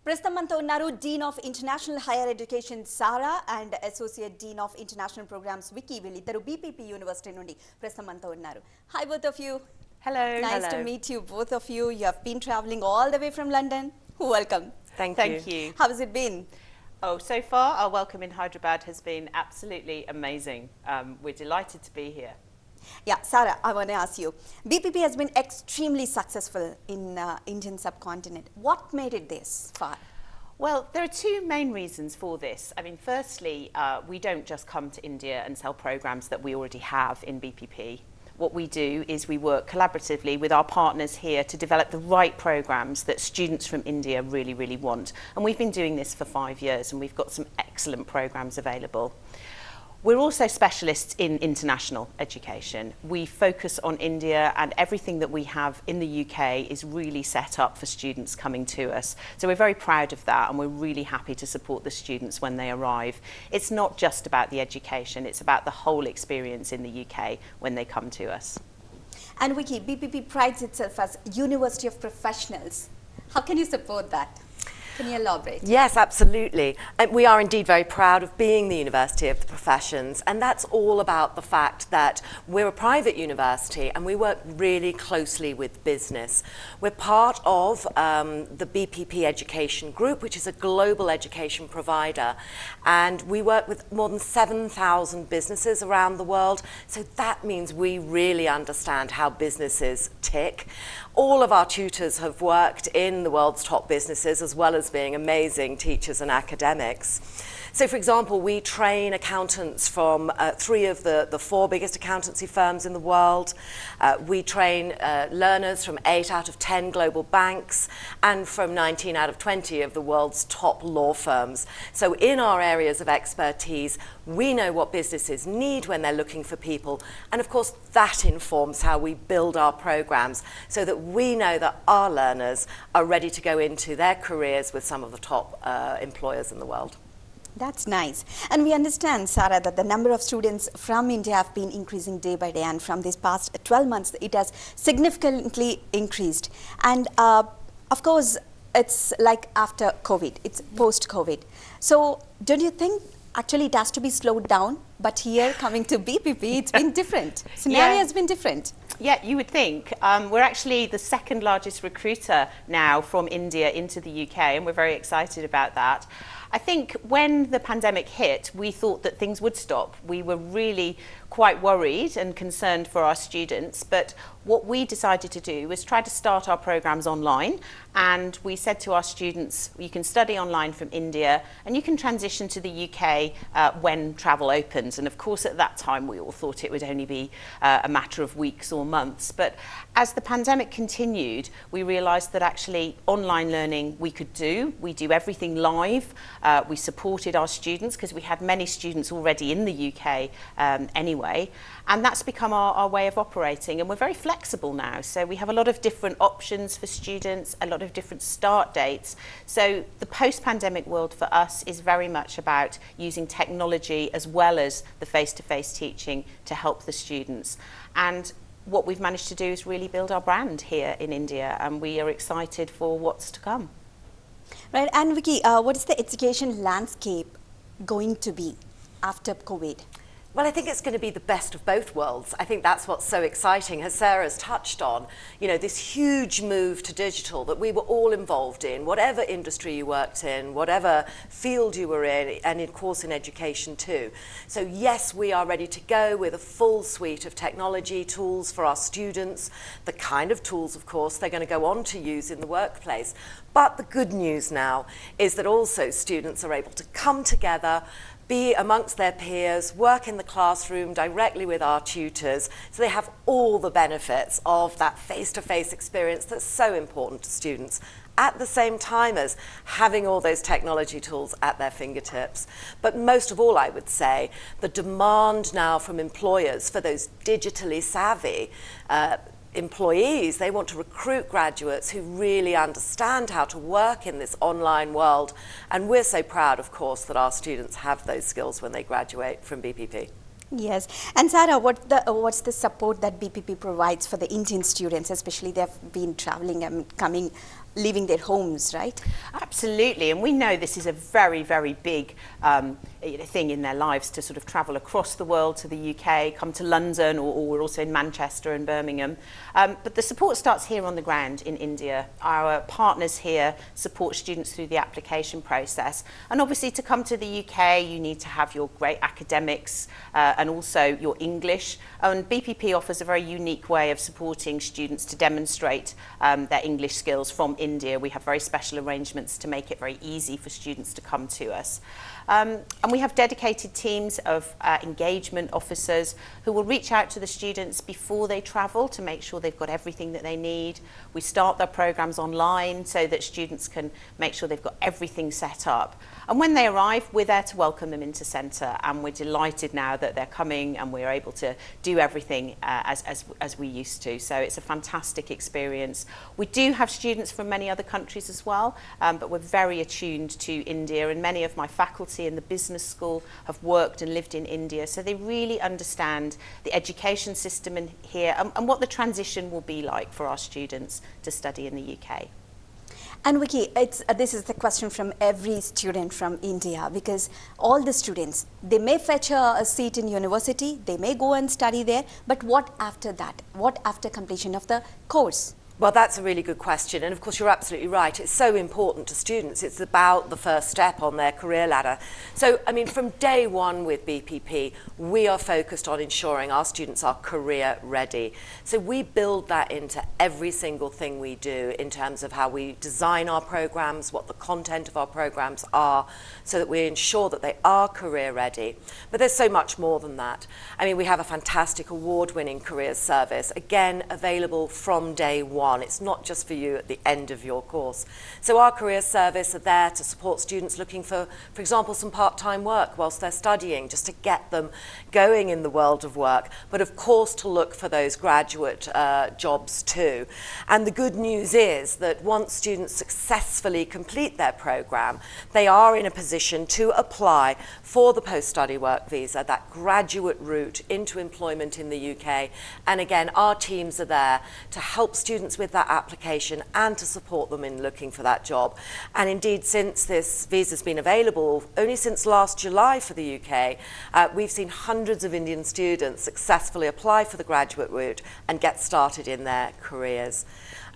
ప్రస్తుతం మనతో ఉన్నారు dean of international higher education Sarah and associate dean of international programs Vicky వీళ్ళిద్దరు BPP university నుండి ప్రస్తుతం మనతో ఉన్నారు. Hi both of you. Hello. Nice to meet you, both of you. You have been traveling all the way from London. Welcome. Thank you. How has it been? Oh, so far our welcome in Hyderabad has been absolutely amazing. We're delighted to be here. Yeah, Sarah, I want to ask you. BPP has been extremely successful in Indian subcontinent. What made it this far? Well, there are two main reasons for this. I mean, firstly, we don't just come to India and sell programs that we already have in BPP. What we do is we work collaboratively with our partners here to develop the right programs that students from India really, really want. And we've been doing this for 5 years and we've got some excellent programs available. We're also specialists in international education. We focus on India and everything that we have in the UK is really set up for students coming to us. So we're very proud of that and we're really happy to support the students when they arrive. It's not just about the education, it's about the whole experience in the UK when they come to us. And Vicky, BPP prides itself as University of Professionals. How can you support that? Can you elaborate? Yes, absolutely. We are indeed very proud of being the University of the Professions, and that's all about the fact that we're a private university and we work really closely with business. We're part of the BPP Education Group, which is a global education provider, and we work with more than 7,000 businesses around the world, so that means we really understand how businesses tick. All of our tutors have worked in the world's top businesses as well as being amazing teachers and academics. So, for example, we train accountants from 3 of the 4 biggest accountancy firms in the world. We train learners from 8 out of 10 global banks and from 19 out of 20 of the world's top law firms. So in our areas of expertise, we know what businesses need when they're looking for people. And of course, that informs how we build our programs so that we know that our learners are ready to go into their careers with some of the top employers in the world. That's nice. And we understand, Sarah, that the number of students from India have been increasing day by day, and from these past 12 months, it has significantly increased. And of course, it's like after COVID, it's post-COVID. So don't you think actually it has to be slowed down? But here, coming to BPP, it's been different. Scenario has been different. Yeah, you would think. We're actually the second largest recruiter now from India into the UK, and we're very excited about that. I think when the pandemic hit, we thought that things would stop. We were really quite worried and concerned for our students, but what we decided to do was try to start our programs online, and we said to our students, you can study online from India and you can transition to the UK when travel opens. And of course at that time we all thought it would only be a matter of weeks or months, but as the pandemic continued, we realised that actually online learning we could do. We do everything live. We supported our students because we had many students already in the UK anyway, and that's become our way of operating, and we're very flexible now. So we have a lot of different options for students, a lot of different start dates. So the post-pandemic world for us is very much about using technology as well as the face-to-face teaching to help the students. And what we've managed to do is really build our brand here in India, and we are excited for what's to come. Right, and Vicky, what is the education landscape going to be after COVID? Well, I think it's going to be the best of both worlds. I think that's what's so exciting, as Sarah's touched on, you know, this huge move to digital that we were all involved in, whatever industry you worked in, whatever field you were in, and of course in education too. So yes, we are ready to go with a full suite of technology tools for our students, the kind of tools, of course, they're going to go on to use in the workplace. But the good news now is that also students are able to come together, be amongst their peers, work in the classroom directly with our tutors, so they have all the benefits of that face-to-face experience that's so important to students, at the same time as having all those technology tools at their fingertips. But most of all, I would say, the demand now from employers for those digitally savvy employees. They want to recruit graduates who really understand how to work in this online world, and we're so proud, of course, that our students have those skills when they graduate from BPP. Yes, and Sarah, what's the support that BPP provides for the Indian students, especially they've been traveling and coming leaving their homes, right? Absolutely, and we know this is a very, very big thing in their lives to sort of travel across the world to the UK, come to London, or we're also in Manchester and Birmingham. But the support starts here on the ground in India. Our partners here support students through the application process. And obviously to come to the UK, you need to have your great academics and also your English. And BPP offers a very unique way of supporting students to demonstrate their English skills from India. We have very special arrangements to make it very easy for students to come to us. And we have dedicated teams of engagement officers who will reach out to the students before they travel to make sure they've got everything that they need. We start their programs online so that students can make sure they've got everything set up. And when they arrive, we're there to welcome them into centre, and we're delighted now that they're coming and we're able to do everything as we used to. So it's a fantastic experience. We do have students from many other countries as well, but we're very attuned to India, and many of my faculty in the business school have worked and lived in India, so they really understand the education system in here and what the transition will be like for our students to study in the UK. And Vicky, this is the question from every student from India, because all the students, they may fetch a seat in university, they may go and study there, but what after that? What after completion of the course? Well, that's a really good question, and of course you're absolutely right. It's so important to students. It's about the first step on their career ladder. So, I mean, from day one with BPP, we are focused on ensuring our students are career ready. So we build that into every single thing we do in terms of how we design our programs, what the content of our programs are, so that we ensure that they are career ready. But there's so much more than that. I mean, we have a fantastic award-winning careers service, again, available from day one. It's not just for you at the end of your course. So our careers service are there to support students looking for example, some part-time work whilst they're studying, just to get them going in the world of work, but of course to look for those graduate jobs too. And the good news is that once students successfully complete their program, they are in a position to apply for the post-study work visa, that graduate route into employment in the UK. And again, our teams are there to help students with that application and to support them in looking for that job. And indeed, since this visa's been available, only since last July for the UK, we've seen hundreds of Indian students successfully apply for the graduate route and get started in their careers.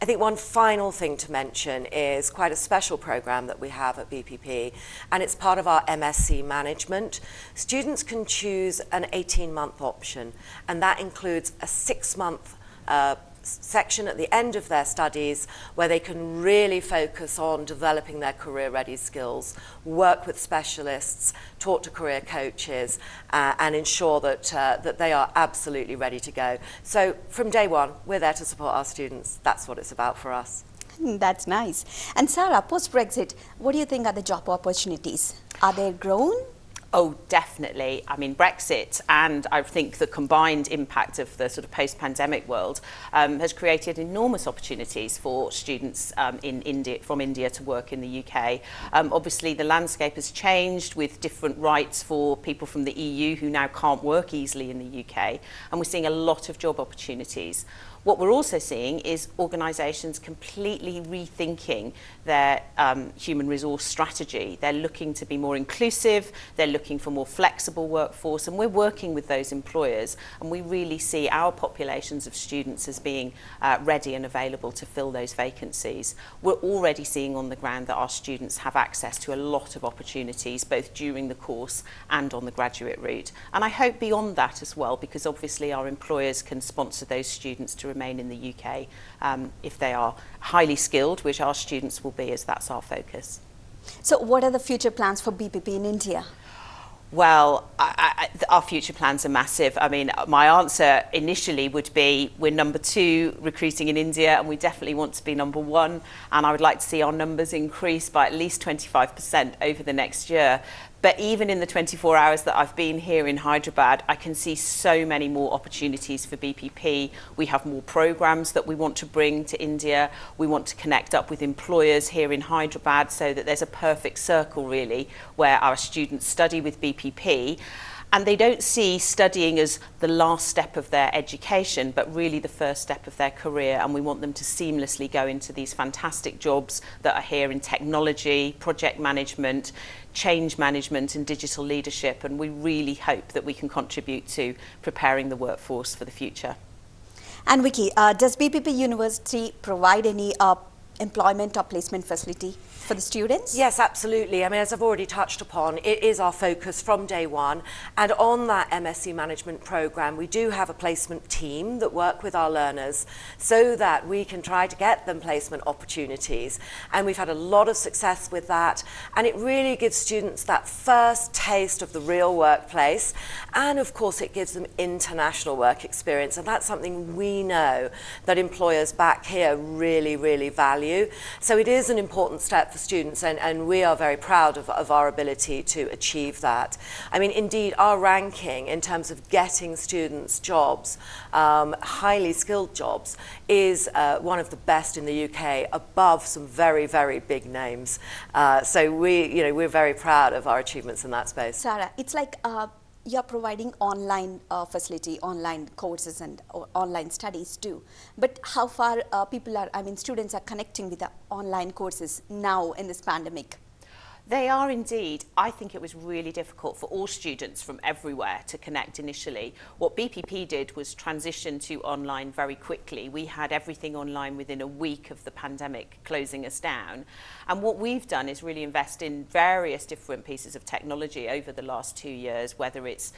I think one final thing to mention is quite a special program that we have at BPP, and it's part of our MSc management. Students can choose an 18-month option, and that includes a 6-month section at the end of their studies where they can really focus on developing their career-ready skills, work with specialists, talk to career coaches, and ensure that, that they are absolutely ready to go. So from day one, we're there to support our students. That's what it's about for us. That's nice. And Sarah, post-Brexit, what do you think are the job opportunities? Are they grown? Oh, definitely. I mean, Brexit and I think the combined impact of the sort of post-pandemic world has created enormous opportunities for students in India, from India to work in the UK. Obviously, the landscape has changed with different rights for people from the EU who now can't work easily in the UK, and we're seeing a lot of job opportunities. What we're also seeing is organisations completely rethinking their human resource strategy. They're looking to be more inclusive, they're looking for more flexible workforce, and we're working with those employers, and we really see our populations of students as being ready and available to fill those vacancies. We're already seeing on the ground that our students have access to a lot of opportunities, both during the course and on the graduate route. And I hope beyond that as well, because obviously our employers can sponsor those students to remain in the UK if they are highly skilled, which our students will be, as that's our focus. So what are the future plans for BPP in India? Well, our future plans are massive. I mean, my answer initially would be we're number 2 recruiting in India, and we definitely want to be number 1. And I would like to see our numbers increase by at least 25% over the next year. But even in the 24 hours that I've been here in Hyderabad, I can see so many more opportunities for BPP. We have more programs that we want to bring to India. We want to connect up with employers here in Hyderabad so that there's a perfect circle, really, where our students study with BPP. And they don't see studying as the last step of their education, but really the first step of their career. And we want them to seamlessly go into these fantastic jobs that are here in technology, project management, change management and digital leadership. And we really hope that we can contribute to preparing the workforce for the future. And Vicky, does BPP University provide any employment or placement facility for the students? Yes, absolutely. I mean, as I've already touched upon, it is our focus from day one. And on that MSc management program, we do have a placement team that work with our learners so that we can try to get them placement opportunities. And we've had a lot of success with that. And it really gives students that first taste of the real workplace. And of course, it gives them international work experience. And that's something we know that employers back here really, really value. So it is an important step for students, and we are very proud of our ability to achieve that. I mean, indeed, our ranking in terms of getting students jobs, highly skilled jobs, is one of the best in the UK, above some very, very big names. So we're very proud of our achievements in that space. Sarah, it's like you're providing online facility, online courses and online studies too. But how far students are connecting with the online courses now in this pandemic? They are indeed. I think it was really difficult for all students from everywhere to connect initially. What BPP did was transition to online very quickly. We had everything online within a week of the pandemic closing us down. And what we've done is really invest in various different pieces of technology over the last 2 years, whether it's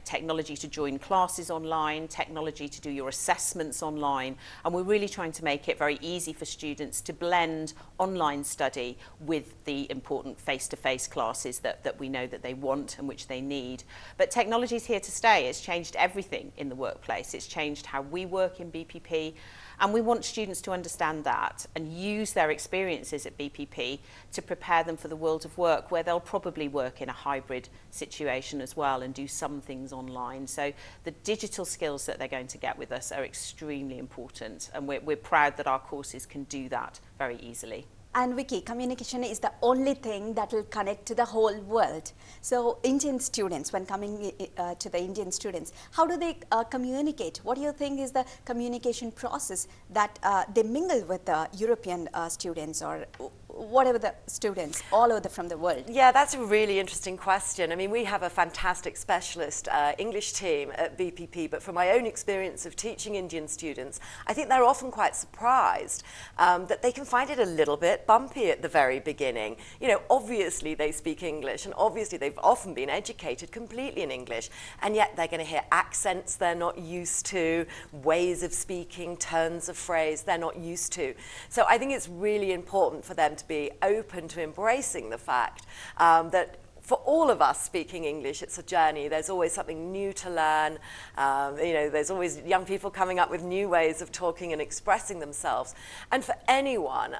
technology to join classes online, technology to do your assessments online. And we're really trying to make it very easy for students to blend online study with the important face-to-face classes that we know that they want and which they need. But technology is here to stay. It's changed everything in the workplace. It's changed how we work in BPP. And we want students to understand that and use their experiences at BPP to prepare them for the world of work, where they'll probably work in a hybrid situation as well and do some things online. So the digital skills that they're going to get with us are extremely important, and we're proud that our courses can do that very easily. And Vicky, communication is the only thing that will connect to the whole world. So Indian students, when coming to the Indian students, how do they communicate? What do you think is the communication process that they mingle with the European students or whatever the students all over from the world? Yeah, that's a really interesting question. I mean, we have a fantastic specialist English team at BPP, but from my own experience of teaching Indian students, I think they're often quite surprised that they can find it a little bit bumpy at the very beginning. You know, obviously they speak English, and obviously they've often been educated completely in English, and yet they're going to hear accents they're not used to, ways of speaking, turns of phrase they're not used to. So I think it's really important for them to be open to embracing the fact that for all of us speaking English, it's a journey. There's always something new to learn. There's always young people coming up with new ways of talking and expressing themselves. And for anyone,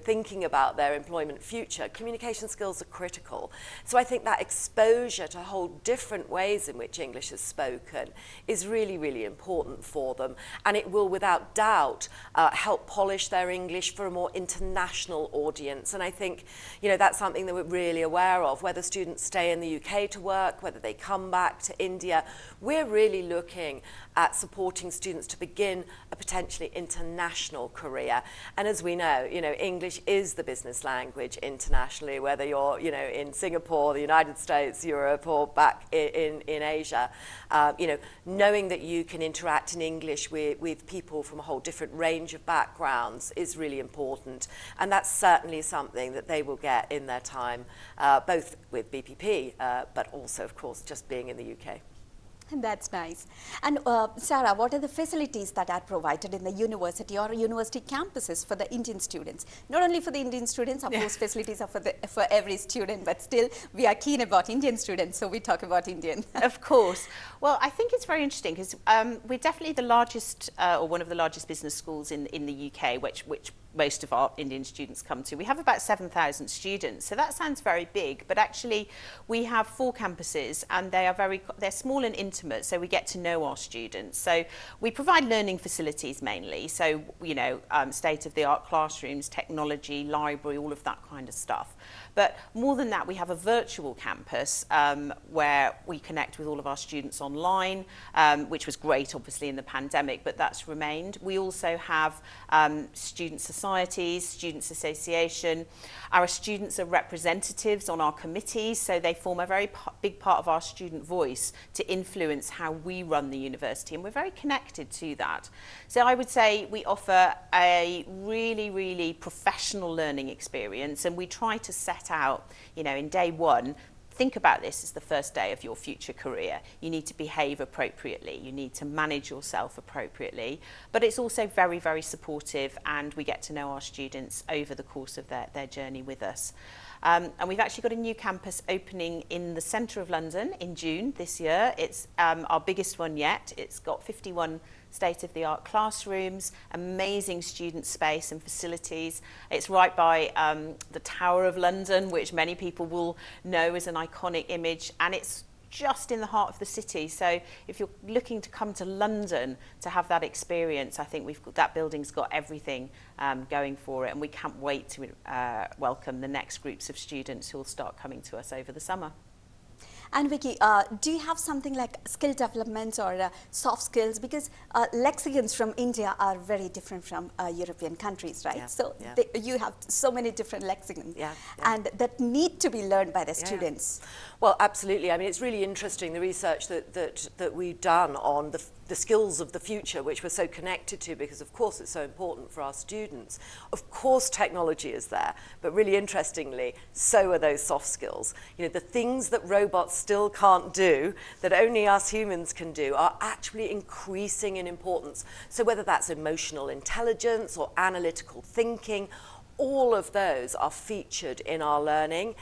thinking about their employment future, communication skills are critical. So I think that exposure to whole different ways in which English is spoken is really, really important for them. And it will, without doubt, help polish their English for a more international audience. And I think, that's something that we're really aware of, whether students stay in the UK to work, whether they come back to India. We're really looking at supporting students to begin a potentially international career. And as we know, English is the business language internationally, whether you're, in Singapore, the United States, Europe, or back in Asia. Knowing that you can interact in English with people from a whole different range of backgrounds is really important. And that's certainly something that they will get in their time, both with BPP, but also, of course, just being in the UK. That's nice. And Sarah, what are the facilities that are provided in the university or university campuses for the Indian students? Not only for the Indian students, of course, facilities are for every student, but still we are keen about Indian students, so we talk about Indian. Of course. Well, I think it's very interesting because we're definitely the largest or one of the largest business schools in the UK, which most of our Indian students come to. We have about 7,000 students, so that sounds very big, but actually we have 4 campuses and they're small and intimate, so we get to know our students. So we provide learning facilities mainly, so state-of-the-art classrooms, technology, library, all of that kind of stuff. But more than that, we have a virtual campus where we connect with all of our students online, which was great obviously in the pandemic, but that's remained. We also have student societies, students association. Our students are representatives on our committees, so they form a very big part of our student voice to influence how we run the university, and we're very connected to that. So I would say we offer a really, really professional learning experience, and we try to set out, in day one, think about this as the first day of your future career. You need to behave appropriately. You need to manage yourself appropriately. But it's also very, very supportive, and we get to know our students over the course of their journey with us. And we've actually got a new campus opening in the centre of London in June this year. It's our biggest one yet. It's got 51 state-of-the-art classrooms, amazing student space and facilities. It's right by the Tower of London, which many people will know as an iconic image, and it's just in the heart of the city. So if you're looking to come to London to have that experience, I think that building's got everything going for it, and we can't wait to welcome the next groups of students who will start coming to us over the summer. And Vicky, do you have something like skill development or soft skills? Because lexicons from India are very different from European countries, right? Yeah, so yeah. You have so many different lexicons, Yeah. and that need to be learned by the students. Well, absolutely. I mean, it's really interesting, the research that we've done on the skills of the future, which we're so connected to, because of course it's so important for our students. Of course technology is there, but really interestingly, so are those soft skills. The things that robots still can't do, that only us humans can do, are actually increasing in importance. So whether that's emotional intelligence or analytical thinking, all of those are featured in our learning.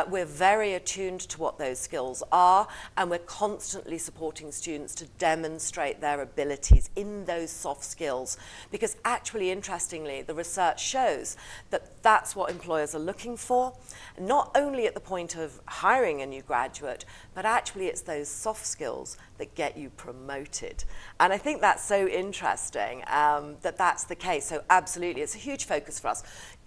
We're very attuned to what those skills are, and we're constantly supporting students to demonstrate their abilities in those soft skills, because actually, interestingly, the research shows that that's what employers are looking for, not only at the point of hiring a new graduate, but actually it's those soft skills that get you promoted. And I think that's so interesting that that's the case. So absolutely, it's a huge focus for us.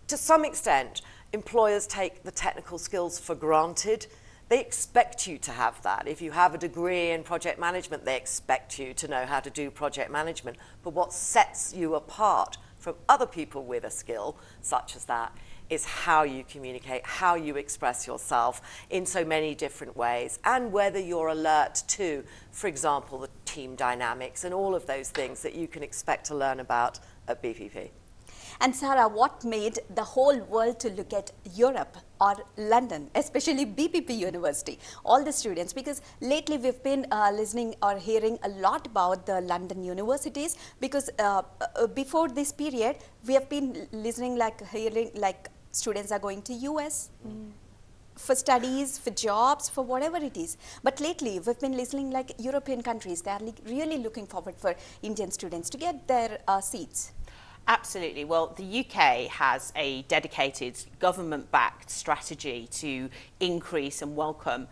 To some extent, employers take the technical skills for granted. They expect you to have that. If you have a degree in project management, they expect you to know how to do project management. But what sets you apart from other people with a skill such as that is how you communicate, how you express yourself in so many different ways, and whether you're alert to, for example, the team dynamics and all of those things that you can expect to learn about at BPP. And Sarah, what made the whole world to look at Europe or London, especially BPP University, all the students? Because lately we've been listening or hearing a lot about the London universities, because before this period, we have been listening, hearing students are going to US for studies, for jobs, for whatever it is. But lately we've been listening like European countries, they are really looking forward for Indian students to get their seats. Absolutely. Well, the UK has a dedicated government-backed strategy to increase and welcome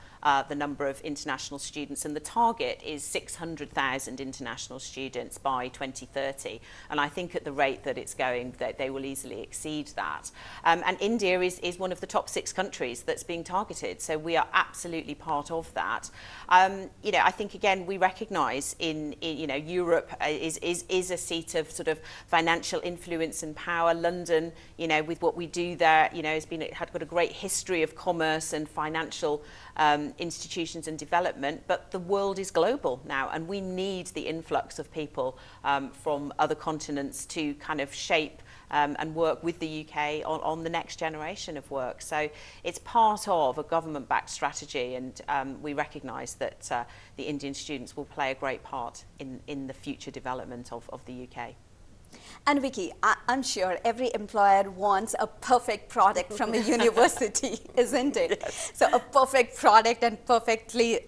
the number of international students, and the target is 600,000 international students by 2030. And I think at the rate that it's going, that they will easily exceed that. And India is one of the top 6 countries that's being targeted, so we are absolutely part of that. I think again we recognise in Europe is a seat of sort of financial influence and power. London, with what we do there, has got a great history of commerce and financial institutions and development, but the world is global now, and we need the influx of people from other continents to kind of shape and work with the UK on the next generation of work. So it's part of a government-backed strategy, and we recognise that the Indian students will play a great part in the future development of the UK. And Vicky, I'm sure every employer wants a perfect product from a university, isn't it? Yes. So a perfect product and perfectly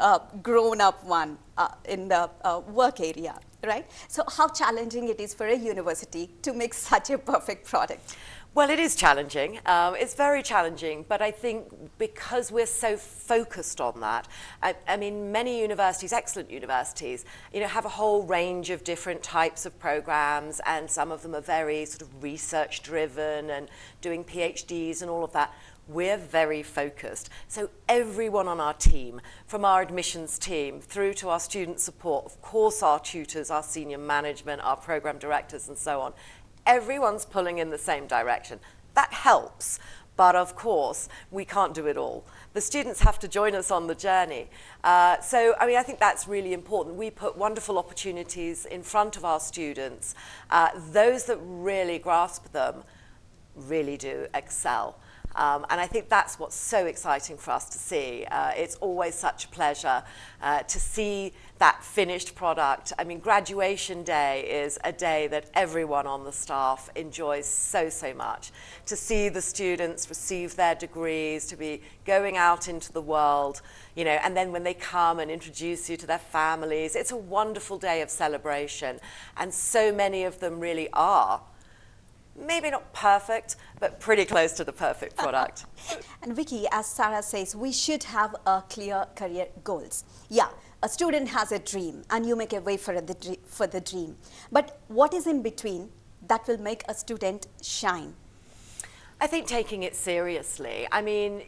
grown up one in the work area. right? So how challenging it is for a university to make such a perfect product? Well, it is challenging. It's very challenging, but I think because we're so focused on that, I mean, many universities, excellent universities, have a whole range of different types of programs, and some of them are very sort of research-driven and doing PhDs and all of that. We're very focused. So everyone on our team, from our admissions team through to our student support, of course our tutors, our senior management, our program directors and so on, everyone's pulling in the same direction. That helps, but of course, we can't do it all. The students have to join us on the journey. So, I mean, I think that's really important. We put wonderful opportunities in front of our students. Those that really grasp them really do excel. And I think that's what's so exciting for us to see. It's always such a pleasure to see that finished product. I mean, graduation day is a day that everyone on the staff enjoys so, so much. To see the students receive their degrees, to be going out into the world, and then when they come and introduce you to their families, it's a wonderful day of celebration. And so many of them really are. Maybe not perfect, but pretty close to the perfect product. And Vicky, as Sarah says, we should have a clear career goals. Yeah, a student has a dream and you make a way for the dream. But what is in between that will make a student shine? I think taking it seriously. I mean,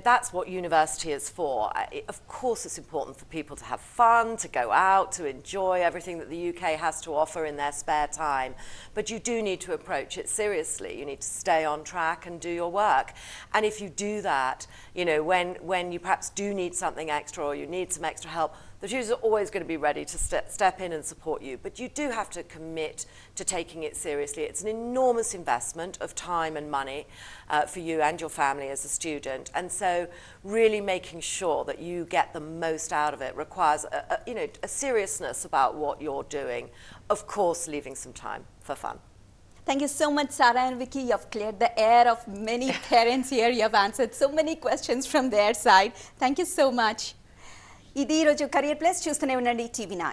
that's what university is for. Of course, it's important for people to have fun, to go out, to enjoy everything that the UK has to offer in their spare time. But you do need to approach it seriously. You need to stay on track and do your work. And if you do that, when you perhaps do need something extra or you need some extra help, the tutors are always going to be ready to step in and support you, but you do have to commit to taking it seriously. It's an enormous investment of time and money for you and your family as a student, and so really making sure that you get the most out of it requires a seriousness about what you're doing. Of course, leaving some time for fun. Thank you so much, Sarah and Vicky. You have cleared the air of many parents here. You have answered so many questions from their side. Thank you so much. ఇది ఈరోజు career plus చూస్తూనే ఉండండి TV9.